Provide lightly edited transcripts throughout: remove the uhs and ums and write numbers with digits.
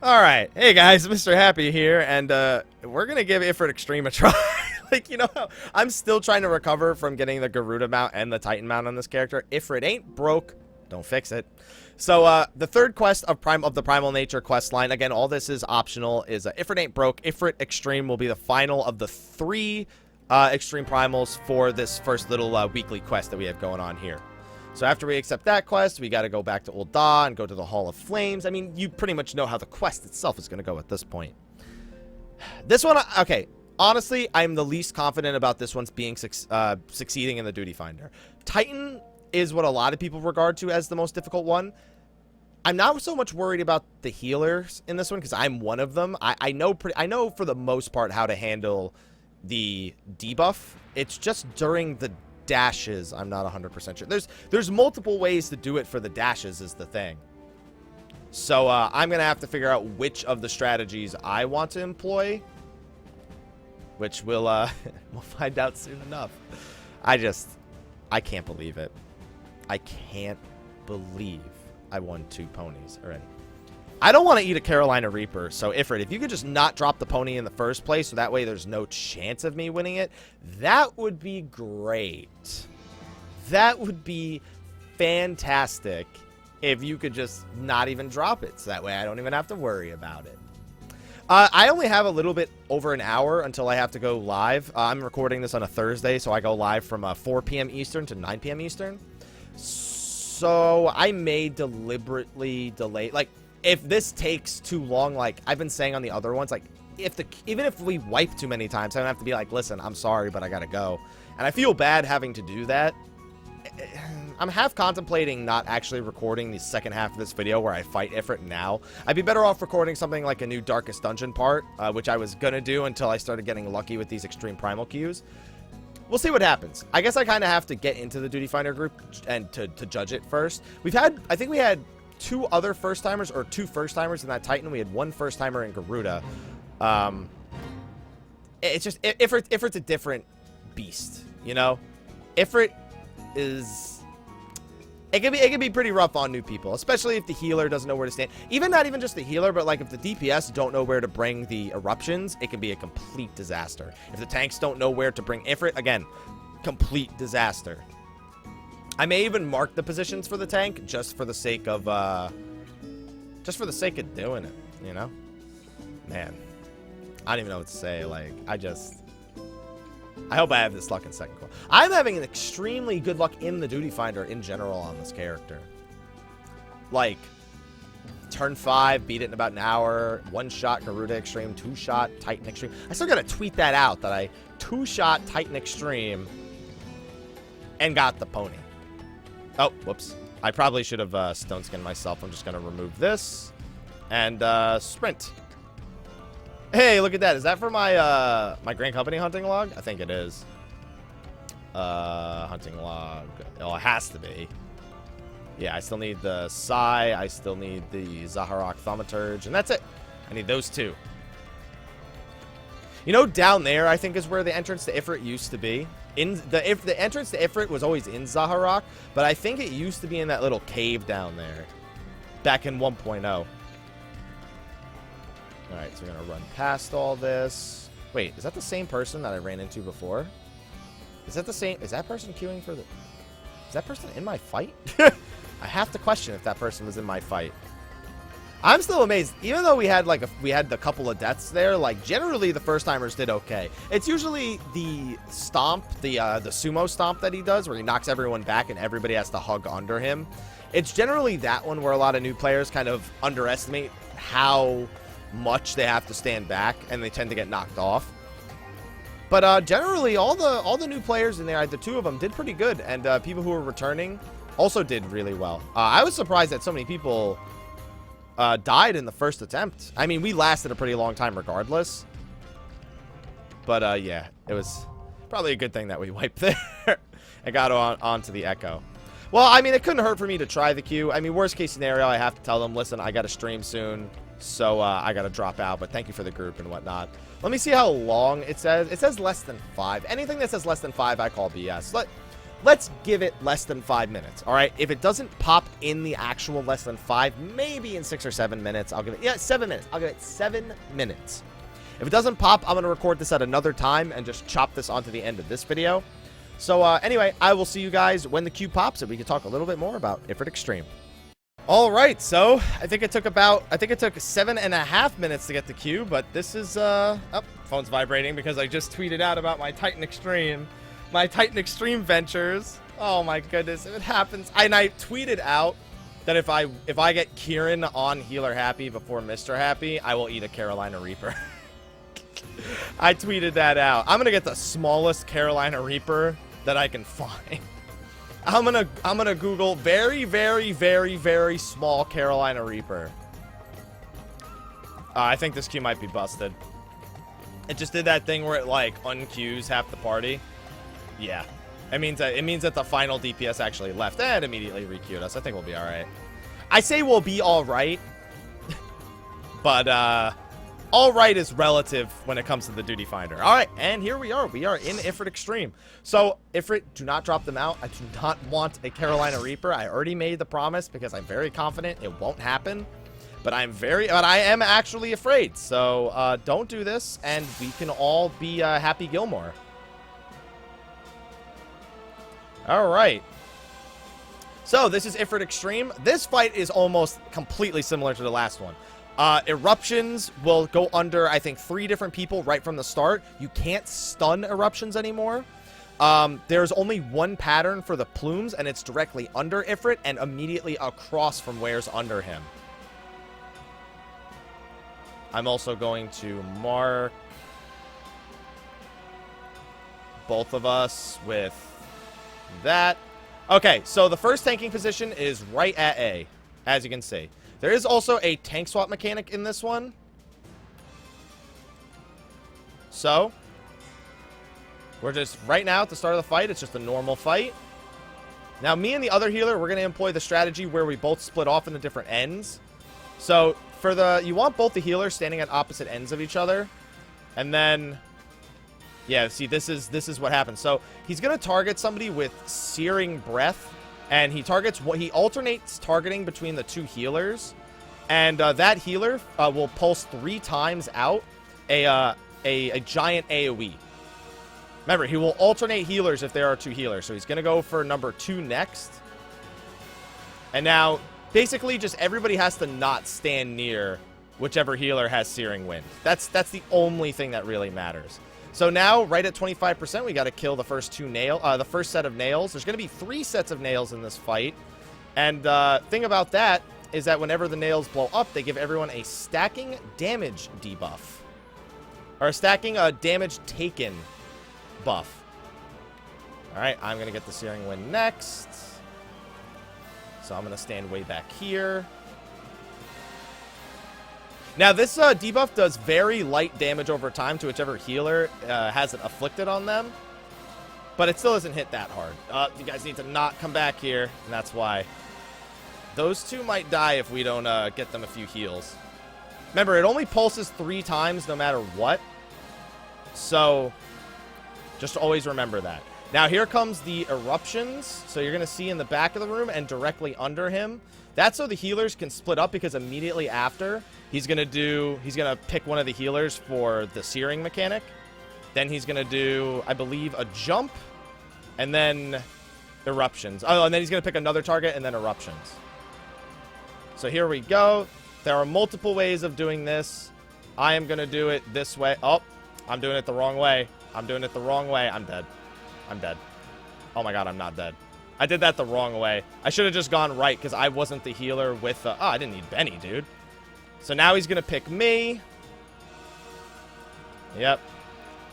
All right, hey guys, Mr. Happy here, and we're gonna give Ifrit Extreme a try. Like, you know, I'm still trying to recover from getting the Garuda mount and the Titan mount on this character. Ifrit ain't broke, don't fix it. So the third quest of the Primal Nature quest line, again, all this is optional, is Ifrit ain't broke. Ifrit Extreme will be the final of the 3 Extreme Primals for this first little weekly quest that we have going on here. So after we accept that quest, we got to go back to Old Da and go to the Hall of Flames. I mean, you pretty much know how the quest itself is going to go at this point. This one, okay, honestly, I'm the least confident about this one's being succeeding in the Duty Finder. Titan is what a lot of people regard to as the most difficult one. I'm not so much worried about the healers in this one because I'm one of them. I know for the most part how to handle the debuff. It's just during the dashes I'm not 100% sure. There's multiple ways to do it for the dashes is the thing. So I'm gonna have to figure out which of the strategies I want to employ, which we'll we'll find out soon enough. I can't believe it. I can't believe I won 2 ponies already. I don't want to eat a Carolina Reaper, so Ifrit, if you could just not drop the pony in the first place, so that way there's no chance of me winning it, that would be great. That would be fantastic if you could just not even drop it, so that way I don't even have to worry about it. I only have a little bit over an hour until I have to go live. I'm recording this on a Thursday, so I go live from 4 p.m. Eastern to 9 p.m. Eastern. So I may deliberately delay, like, if this takes too long, like I've been saying on the other ones, like even if we wipe too many times, I don't have to be like, listen, I'm sorry, but I gotta go. And I feel bad having to do that. I'm half contemplating not actually recording the second half of this video where I fight Ifrit now. I'd be better off recording something like a new Darkest Dungeon part, which I was gonna do until I started getting lucky with these Extreme Primal queues. We'll see what happens. I guess I kind of have to get into the Duty Finder group and to judge it first. I think we had 2 other first-timers, or 2 first-timers in that Titan. We had 1 first-timer in Garuda. It's just, Ifrit's a different beast, you know? Ifrit is... It can be pretty rough on new people, especially if the healer doesn't know where to stand. Not even just the healer, but like if the DPS don't know where to bring the eruptions, it can be a complete disaster. If the tanks don't know where to bring Ifrit, again, complete disaster. I may even mark the positions for the tank just for the sake of doing it, you know? Man, I don't even know what to say. Like, I hope I have this luck in second quest. I'm having an extremely good luck in the Duty Finder in general on this character. Like, turn 5, beat it in about an hour, 1-shot Garuda Extreme, 2-shot Titan Extreme. I still gotta tweet that out, that I 2-shot Titan Extreme and got the pony. Oh, whoops. I probably should have stone skinned myself. I'm just going to remove this. And sprint. Hey, look at that. Is that for my my Grand Company hunting log? I think it is. Hunting log. Oh, it has to be. Yeah, I still need the Sai. I still need the Zaharak Thaumaturge. And that's it. I need those 2. You know, down there, I think, is where the entrance to Ifrit used to be. The entrance to Ifrit was always in Zaharak, but I think it used to be in that little cave down there back in 1.0. All right, so we're gonna run past all this. Wait, is that the same person that I ran into before? Is that the same? Is that person queuing for the? Is that person in my fight? I have to question if that person was in my fight. I'm still amazed, even though we had a couple of deaths there. Like, generally the first timers did okay. It's usually the stomp, the sumo stomp that he does, where he knocks everyone back and everybody has to hug under him. It's generally that one where a lot of new players kind of underestimate how much they have to stand back, and they tend to get knocked off. But generally, all the new players in there, the 2 of them, did pretty good, and people who were returning also did really well. I was surprised that so many people died in the first attempt. I mean, we lasted a pretty long time regardless. But yeah, it was probably a good thing that we wiped there and got onto the Echo. Well, I mean, it couldn't hurt for me to try the queue. I mean, worst case scenario, I have to tell them, listen, I got to stream soon, so I got to drop out, but thank you for the group and whatnot. Let me see how long it says. It says less than 5. Anything that says less than 5, I call BS. let's give it less than 5 minutes. All right. If it doesn't pop in the actual less than 5, maybe in 6 or 7 minutes, I'll give it, yeah, 7 minutes. I'll give it 7 minutes. If it doesn't pop, I'm going to record this at another time and just chop this onto the end of this video. So anyway, I will see you guys when the queue pops and we can talk a little bit more about Ifrit Extreme. All right, so I think it took 7.5 minutes to get the queue, but this is, oh, phone's vibrating because I just tweeted out about my Titan Extreme ventures. Oh my goodness, if it happens, and I tweeted out that if I get Kieran on Healer Happy before Mr. Happy, I will eat a Carolina Reaper. I tweeted that out. I'm gonna get the smallest Carolina Reaper that I can find. I'm gonna Google very, very, very, very small Carolina Reaper. I think this queue might be busted. It just did that thing where it like unqueues half the party. Yeah, it means that the final DPS actually left and immediately requeued us. I think we'll be all right. I say we'll be all right, but all right is relative when it comes to the duty finder. All right, and here we are. We are in Ifrit Extreme. So, Ifrit, do not drop them out. I do not want a Carolina Reaper. I already made the promise because I'm very confident it won't happen. But I am actually afraid. So, don't do this, and we can all be Happy Gilmore. All right. So, this is Ifrit Extreme. This fight is almost completely similar to the last one. Eruptions will go under, I think, 3 different people right from the start. You can't stun eruptions anymore. There's only one pattern for the plumes, and it's directly under Ifrit and immediately across from where's under him. I'm also going to mark both of us with that. Okay, so the first tanking position is right at A, as you can see. There is also a tank swap mechanic in this one. So, we're just, right now at the start of the fight, it's just a normal fight. Now, me and the other healer, we're going to employ the strategy where we both split off into different ends. So, you want both the healers standing at opposite ends of each other. And then, yeah, see, this is what happens. So, he's going to target somebody with Searing Breath. And he alternates targeting between the 2 healers. And that healer will pulse 3 times out a giant AoE. Remember, he will alternate healers if there are 2 healers. So he's going to go for number 2 next. And now, basically, just everybody has to not stand near whichever healer has Searing Wind. That's the only thing that really matters. So now, right at 25%, we got to kill the first set of nails. There's going to be 3 sets of nails in this fight. And thing about that is that whenever the nails blow up, they give everyone a stacking damage debuff. Or a stacking damage taken buff. Alright, I'm going to get the Searing Wind next. So I'm going to stand way back here. Now, this debuff does very light damage over time to whichever healer has it afflicted on them. But it still doesn't hit that hard. You guys need to not come back here, and that's why. Those 2 might die if we don't get them a few heals. Remember, it only pulses 3 times no matter what. So, just always remember that. Now, here comes the eruptions. So, you're going to see in the back of the room and directly under him. That's so the healers can split up because immediately after, he's going to pick one of the healers for the Searing mechanic. Then he's going to do, I believe, a jump and then eruptions. Oh, and then he's going to pick another target and then eruptions. So here we go. There are multiple ways of doing this. I am going to do it this way. Oh, I'm doing it the wrong way. I'm doing it the wrong way. I'm dead. I'm dead. Oh my god, I'm not dead. I did that the wrong way. I should have just gone right because I wasn't the healer with the... Oh, I didn't need Benny, dude. So now he's going to pick me. Yep.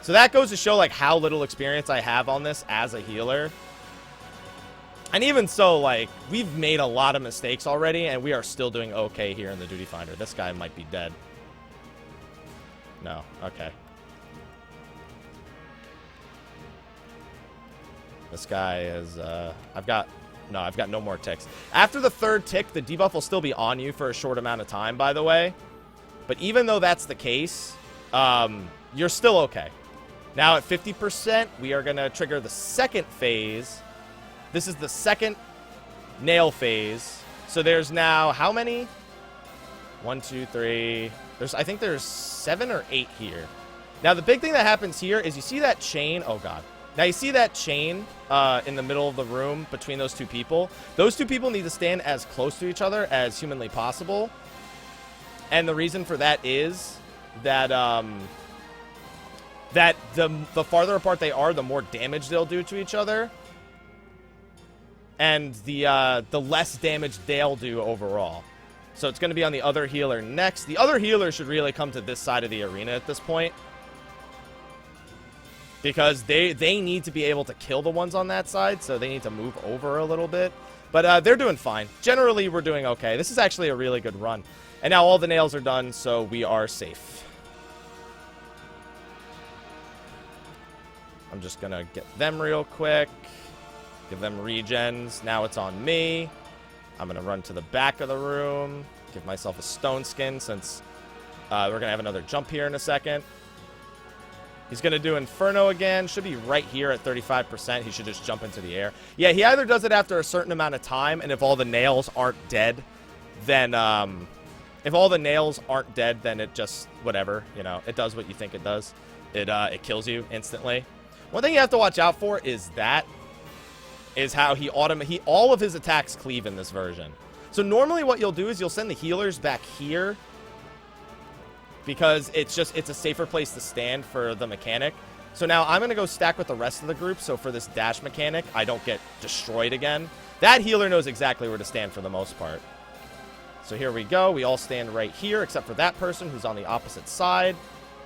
So that goes to show, like, how little experience I have on this as a healer. And even so, like, we've made a lot of mistakes already, and we are still doing okay here in the Duty Finder. This guy might be dead. No. Okay. This guy is, I've got no more ticks. After the 3rd tick, the debuff will still be on you for a short amount of time, by the way. But even though that's the case, you're still okay. Now at 50%, we are going to trigger the 2nd phase This is the second nail phase. So there's now how many? 1, 2, 3. I think there's 7 or 8 here. Now the big thing that happens here is you see that chain. Oh god. Now you see that chain in the middle of the room between those two people. Those two people need to stand as close to each other as humanly possible. And the reason for that is that the farther apart they are, the more damage they'll do to each other. And the less damage they'll do overall. So it's going to be on the other healer next. The other healer should really come to this side of the arena at this point. Because they need to be able to kill the ones on that side, so they need to move over a little bit. But they're doing fine. Generally, we're doing okay. This is actually a really good run. And now all the nails are done, so we are safe. I'm just going to get them real quick. Give them regens. Now it's on me. I'm going to run to the back of the room. Give myself a stone skin since we're going to have another jump here in a second. He's going to do Inferno again. Should be right here at 35%. He should just jump into the air. Yeah, he either does it after a certain amount of time, and if all the nails aren't dead, then, if all the nails aren't dead, then it just, whatever, you know, it does what you think it does. It kills you instantly. One thing you have to watch out for is how all of his attacks cleave in this version. So normally what you'll do is you'll send the healers back here, because it's a safer place to stand for the mechanic. So now I'm going to go stack with the rest of the group, so for this dash mechanic, I don't get destroyed again. That healer knows exactly where to stand for the most part. So here we go. We all stand right here, except for that person who's on the opposite side.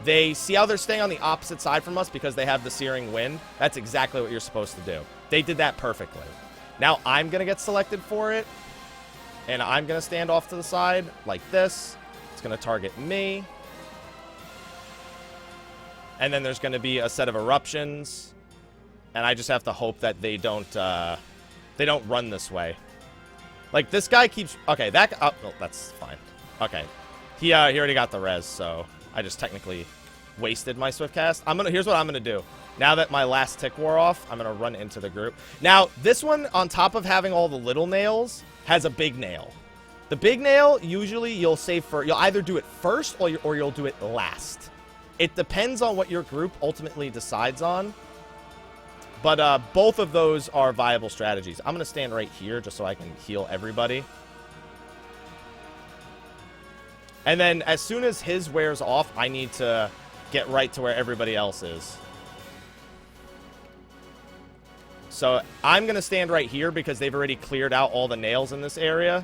They see how they're staying on the opposite side from us because they have the Searing Wind. That's exactly what you're supposed to do. They did that perfectly. Now I'm going to get selected for it, and I'm going to stand off to the side like this. It's going to target me. And then there's going to be a set of eruptions, and I just have to hope that they don't run this way. Like, this guy keeps... Okay, oh, that's fine. Okay. He already got the res, so I just technically wasted my swift cast. Here's what I'm going to do. Now that my last tick wore off, I'm going to run into the group. Now, this one, on top of having all the little nails, has a big nail. The big nail, usually, you'll either do it first or you'll do it last. It depends on what your group ultimately decides on. But both of those are viable strategies. I'm going to stand right here just so I can heal everybody. And then as soon as his wears off, I need to get right to where everybody else is. So I'm going to stand right here because they've already cleared out all the nails in this area.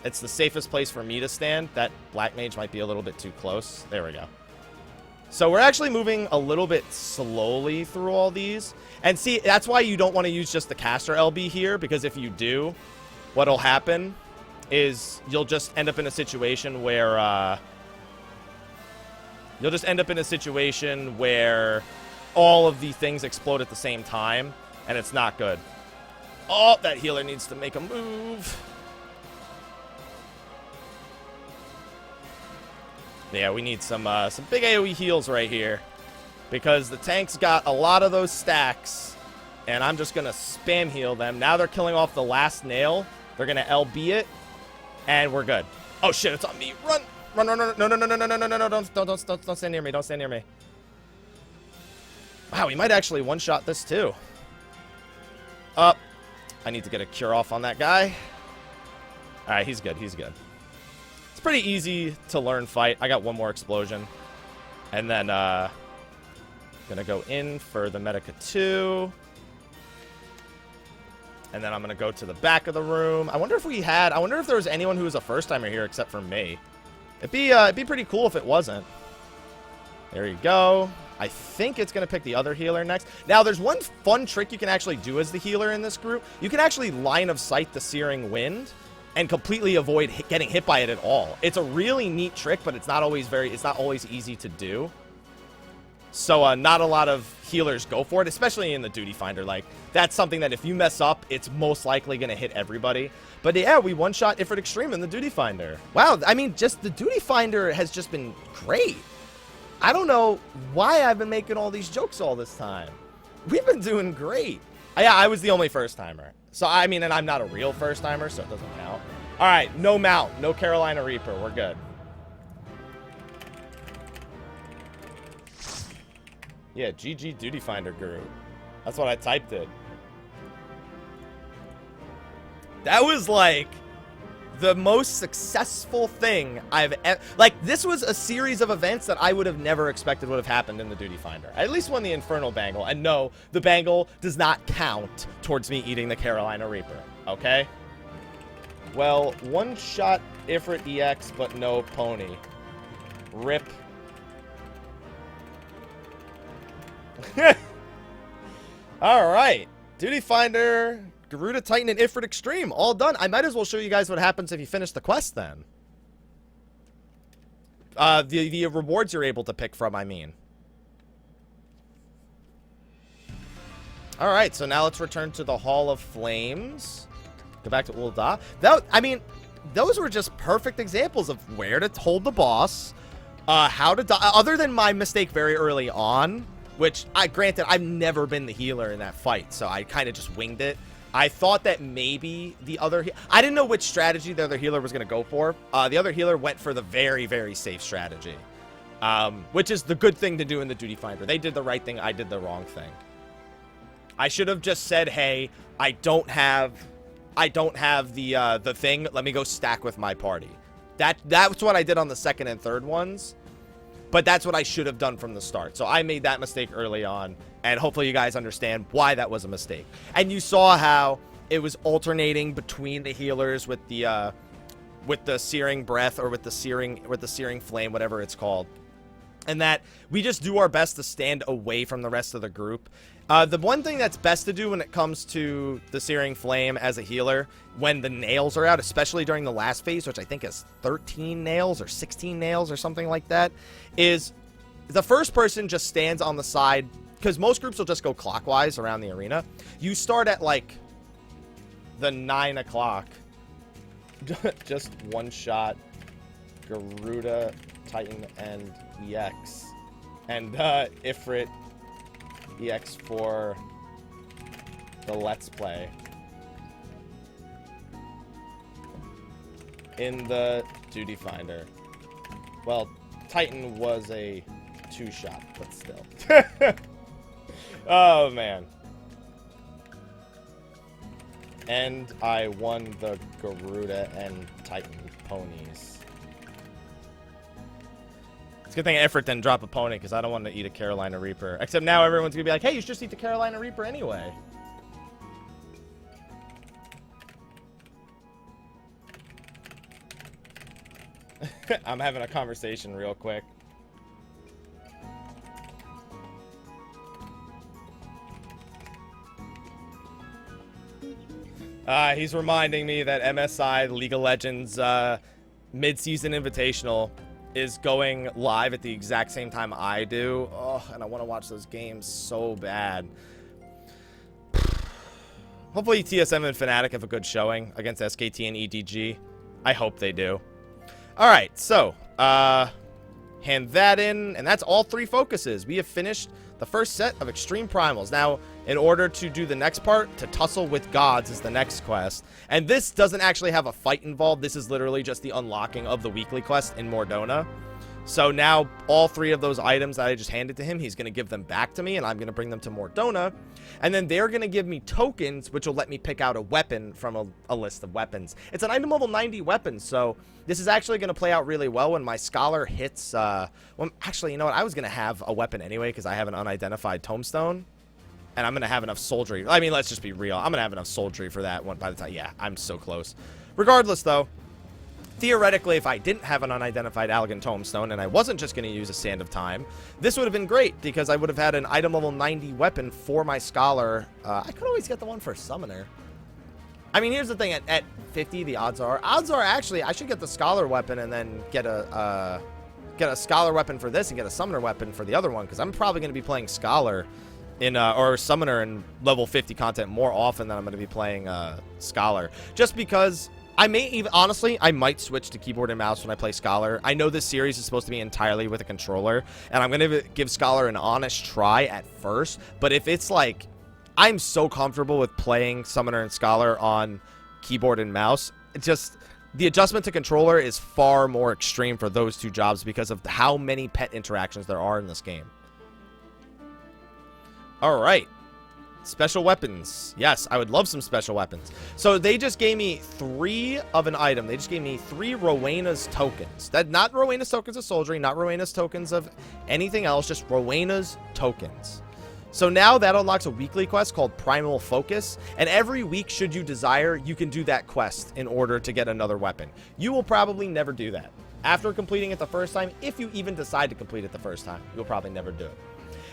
It's the safest place for me to stand. That Black Mage might be a little bit too close. There we go. So we're actually moving a little bit slowly through all these. And see, that's why you don't want to use just the caster LB here, because if you do, what'll happen is you'll just end up in a situation where all of the things explode at the same time, and it's not good. Oh, that healer needs to make a move. Yeah, we need some big AoE heals right here, because the tank's got a lot of those stacks, and I'm just going to spam heal them. Now they're killing off the last nail. They're going to LB it, and we're good. Oh, shit, it's on me. Run! Run, run, run. No, no, no, no, no, no, no, no, don't stand near me. Don't stand near me. Wow, we might actually one-shot this, too. I need to get a cure off on that guy. All right, he's good. He's good. It's pretty easy to learn fight. I got one more explosion. And then, gonna go in for the Medica 2. And then I'm gonna go to the back of the room. I wonder if there was anyone who was a first-timer here except for me. It'd be pretty cool if it wasn't. There you go. I think it's going to pick the other healer next. Now, there's one fun trick you can actually do as the healer in this group. You can actually line of sight the Searing Wind and completely avoid getting hit by it at all. It's a really neat trick, but it's not always easy to do. So, not a lot of healers go for it, especially in the Duty Finder. Like, that's something that if you mess up, it's most likely going to hit everybody. But yeah, we one-shot Ifrit Extreme in the Duty Finder. Wow, I mean, just the Duty Finder has just been great. I don't know why I've been making all these jokes all this time. We've been doing great. Yeah, I was the only first-timer. So, I mean, and I'm not a real first-timer, so it doesn't count. All right, no mount. No Carolina Reaper. We're good. Yeah, GG Duty Finder Guru. That's what I typed it. That was, like, the most successful thing I've ever... Like, this was a series of events that I would have never expected would have happened in the Duty Finder. I at least won the Infernal Bangle. And no, the Bangle does not count towards me eating the Carolina Reaper. Okay? Well, one-shot Ifrit EX, but no pony. Rip. Alright. Duty Finder... Garuda, Titan, and Ifrit Extreme. All done. I might as well show you guys what happens if you finish the quest then. The rewards you're able to pick from, I mean. Alright, so now let's return to the Hall of Flames. Go back to Ul'dah. I mean, those were just perfect examples of where to hold the boss. How to die. Other than my mistake very early on, which, granted, I've never been the healer in that fight, so I kind of just winged it. I thought that maybe the other... I didn't know which strategy the other healer was going to go for. The other healer went for the very, very safe strategy. Which is the good thing to do in the Duty Finder. They did the right thing. I did the wrong thing. I should have just said, hey, I don't have the thing. Let me go stack with my party. That's what I did on the second and third ones. But that's what I should have done from the start. So I made that mistake early on. And hopefully you guys understand why that was a mistake. And you saw how it was alternating between the healers with the searing breath or with the searing flame, whatever it's called. And that we just do our best to stand away from the rest of the group. The one thing that's best to do when it comes to the searing flame as a healer, when the nails are out, especially during the last phase, which I think is 13 nails or 16 nails or something like that, is the first person just stands on the side, because most groups will just go clockwise around the arena. You start at, like, the 9 o'clock. Just one shot. Garuda, Titan, and EX. And, Ifrit EX for the Let's Play. In the Duty Finder. Well, Titan was a 2-shot, but still. Oh, man. And I won the Garuda and Titan ponies. It's a good thing Ifrit didn't drop a pony, because I don't want to eat a Carolina Reaper. Except now everyone's going to be like, hey, you should just eat the Carolina Reaper anyway. I'm having a conversation real quick. He's reminding me that MSI League of Legends mid-season invitational is going live at the exact same time I do. Oh, and I want to watch those games so bad. Hopefully TSM and Fnatic have a good showing against SKT and EDG. I hope they do. Alright, so, hand that in, and that's all 3 focuses. We have finished the first set of Extreme Primals. Now, in order to do the next part, to tussle with gods is the next quest. And this doesn't actually have a fight involved. This is literally just the unlocking of the weekly quest in Mordona. So now, all 3 of those items that I just handed to him, he's going to give them back to me, and I'm going to bring them to Mordona. And then they're going to give me tokens, which will let me pick out a weapon from a list of weapons. It's an item level 90 weapon, so this is actually going to play out really well when my Scholar hits... well, actually, you know what? I was going to have a weapon anyway, because I have an unidentified tombstone. And I'm going to have enough soldiery. I mean, let's just be real. I'm going to have enough soldiery for that one by the time... Yeah, I'm so close. Regardless, though, theoretically, if I didn't have an unidentified elegant tombstone and I wasn't just going to use a Sand of Time, this would have been great because I would have had an item level 90 weapon for my Scholar. I could always get the one for Summoner. I mean, here's the thing. At 50, the odds are actually I should get the Scholar weapon and then get a Scholar weapon for this and get a Summoner weapon for the other one, because I'm probably going to be playing Scholar in or Summoner in level 50 content more often than I'm going to be playing Scholar, just because I may even, honestly, I might switch to keyboard and mouse when I play Scholar. I know this series is supposed to be entirely with a controller, and I'm going to give Scholar an honest try at first, but if it's like, I'm so comfortable with playing Summoner and Scholar on keyboard and mouse. It just, the adjustment to controller is far more extreme for those two jobs because of how many pet interactions there are in this game. Alright. Special weapons. Yes, I would love some special weapons. So they just gave me 3 of an item. They just gave me 3 Rowena's tokens. That, not Rowena's tokens of soldiery, not Rowena's tokens of anything else, just Rowena's tokens. So now that unlocks a weekly quest called Primal Focus, and every week, should you desire, you can do that quest in order to get another weapon. You will probably never do that. After completing it the first time, if you even decide to complete it the first time, you'll probably never do it.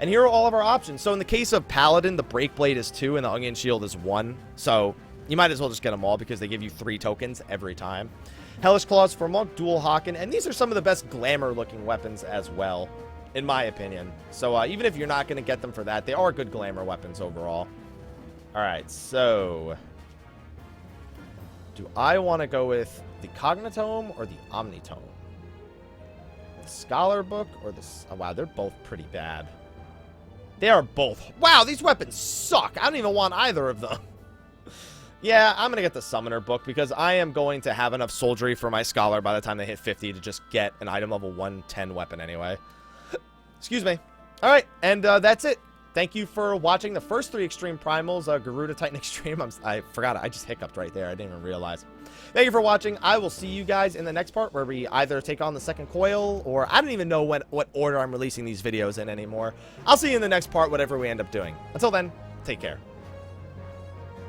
And here are all of our options. So in the case of Paladin, the Break Blade is 2 and the Onion Shield is 1. So you might as well just get them all because they give you 3 tokens every time. Hellish Claws for Monk, Dual Hawken, and these are some of the best glamour looking weapons as well, in my opinion. So even if you're not going to get them for that, they are good glamour weapons overall. Alright, so do I want to go with the Cognitome or the Omnitome? The Scholar Book or the... Oh, wow, they're both pretty bad. They are both... Wow, these weapons suck. I don't even want either of them. Yeah, I'm going to get the Summoner Book because I am going to have enough soldiery for my Scholar by the time they hit 50 to just get an item level 110 weapon anyway. Excuse me. All right, and that's it. Thank you for watching the first 3 Extreme Primals, Garuda Titan Extreme. I forgot. I just hiccuped right there. I didn't even realize. Thank you for watching. I will see you guys in the next part where we either take on the second coil or I don't even know what order I'm releasing these videos in anymore. I'll see you in the next part, whatever we end up doing. Until then, take care.